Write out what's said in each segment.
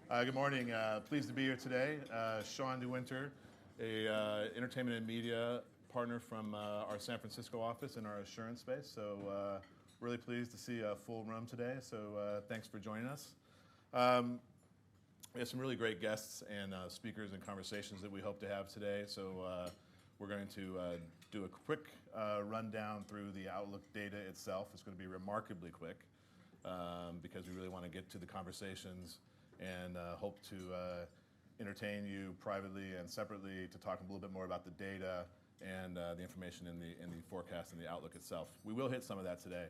Good morning. Pleased to be here today. Sean DeWinter, a entertainment and media partner from our San Francisco office in our assurance space. So really pleased to see a full room today. So thanks for joining us. We have some really great guests and speakers and conversations that we hope to have today. So we're going to do a quick rundown through the Outlook data itself. It's going to be remarkably quick because we really want to get to the conversations and hope to entertain you privately and separately to talk a little bit more about the data and the information in the forecast and the outlook itself. We will hit some of that today.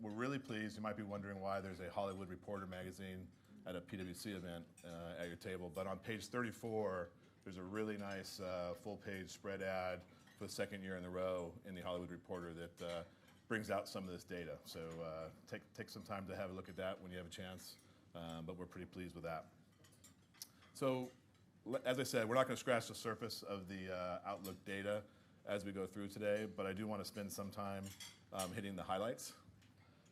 We're really pleased. You might be wondering why there's a Hollywood Reporter magazine at a PwC event at your table, but on page 34, there's a really nice full-page spread ad for the second year in a row in the Hollywood Reporter that brings out some of this data. So take some time to have a look at that when you have a chance. But we're pretty pleased with that. So, as I said, we're not going to scratch the surface of the Outlook data as we go through today, but I do want to spend some time hitting the highlights.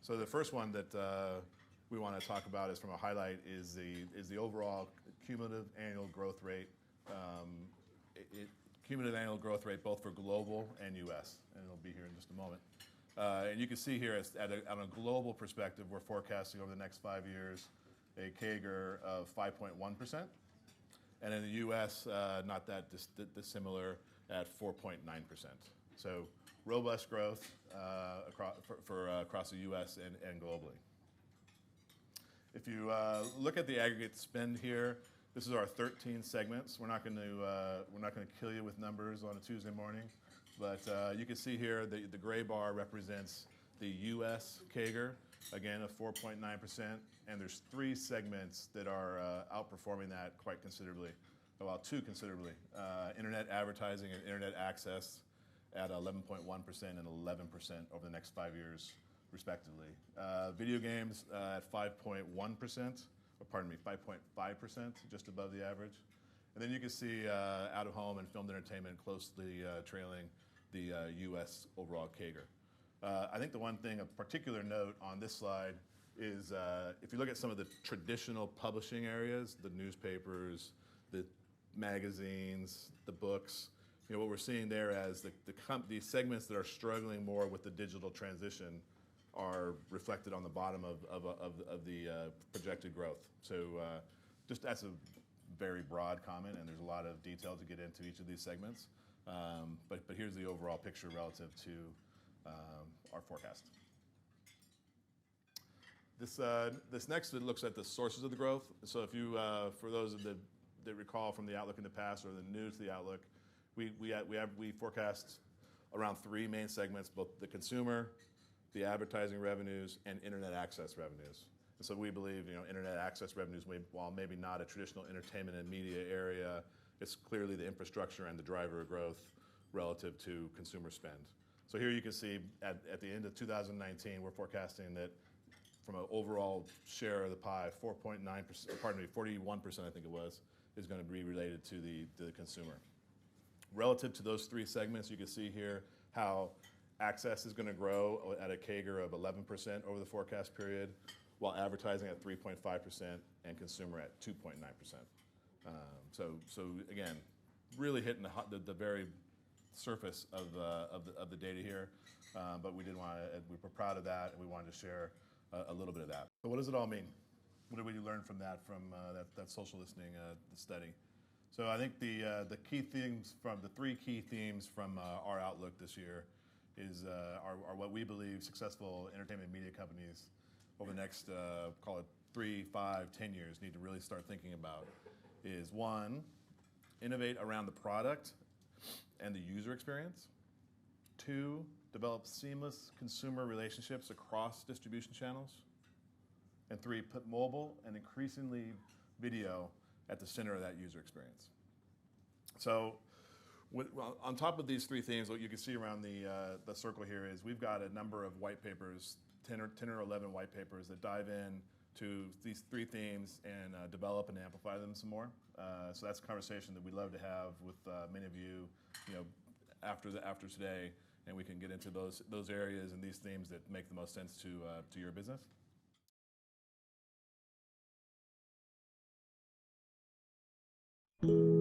So the first one that we want to talk about is from a highlight is the overall cumulative annual growth rate. Cumulative annual growth rate both for global and U.S., and it'll be here in just a moment. And you can see here on a global perspective, we're forecasting over the next 5 years a CAGR of 5.1%, and in the U.S., not that dissimilar at 4.9%. So robust growth across the U.S. and globally. If you look at the aggregate spend here, this is our 13 segments. We're not going to kill you with numbers on a Tuesday morning, but you can see here the gray bar represents the U.S. CAGR, again of 4.9%, and there's 3 segments that are outperforming that quite considerably, well, 2 considerably. Internet advertising and internet access at 11.1% and 11% over the next 5 years, respectively. Video games at 5.1%, or pardon me, 5.5%, just above the average. And then you can see out-of-home and filmed entertainment closely trailing the U.S. overall CAGR. I think the one thing of particular note on this slide is if you look at some of the traditional publishing areas, the newspapers, the magazines, the books, what we're seeing there as the segments that are struggling more with the digital transition are reflected on the bottom of the projected growth. So just that's a very broad comment, and there's a lot of detail to get into each of these segments. But here's the overall picture relative to our forecast. This next looks at the sources of the growth. So if you, for those that recall from the Outlook in the past or the new to the Outlook, we forecast around 3 main segments: both the consumer, the advertising revenues, and internet access revenues. And so we believe, internet access revenues, while maybe not a traditional entertainment and media area, it's clearly the infrastructure and the driver of growth relative to consumer spend. So here you can see at the end of 2019, we're forecasting that from an overall share of the pie, 41%, I think it was, is going to be related to the consumer. Relative to those 3 segments, you can see here how access is going to grow at a CAGR of 11% over the forecast period, while advertising at 3.5% and consumer at 2.9%. So again, really hitting the very surface of the data here, but we were proud of that, and we wanted to share a little bit of that. So what does it all mean? What did we learn from that social listening study? So I think the key themes from the 3 key themes from our Outlook this year are what we believe successful entertainment media companies over the next call it 3, 5, 10 years need to really start thinking about is 1, innovate around the product and the user experience. 2, develop seamless consumer relationships across distribution channels. And 3, put mobile and increasingly video at the center of that user experience. So on top of these 3 themes, what you can see around the circle here is we've got a number of white papers, 10 or 11 white papers that dive in to these 3 themes and develop and amplify them some more. So that's a conversation that we'd love to have with many of you, after today, and we can get into those areas and these themes that make the most sense to your business. you.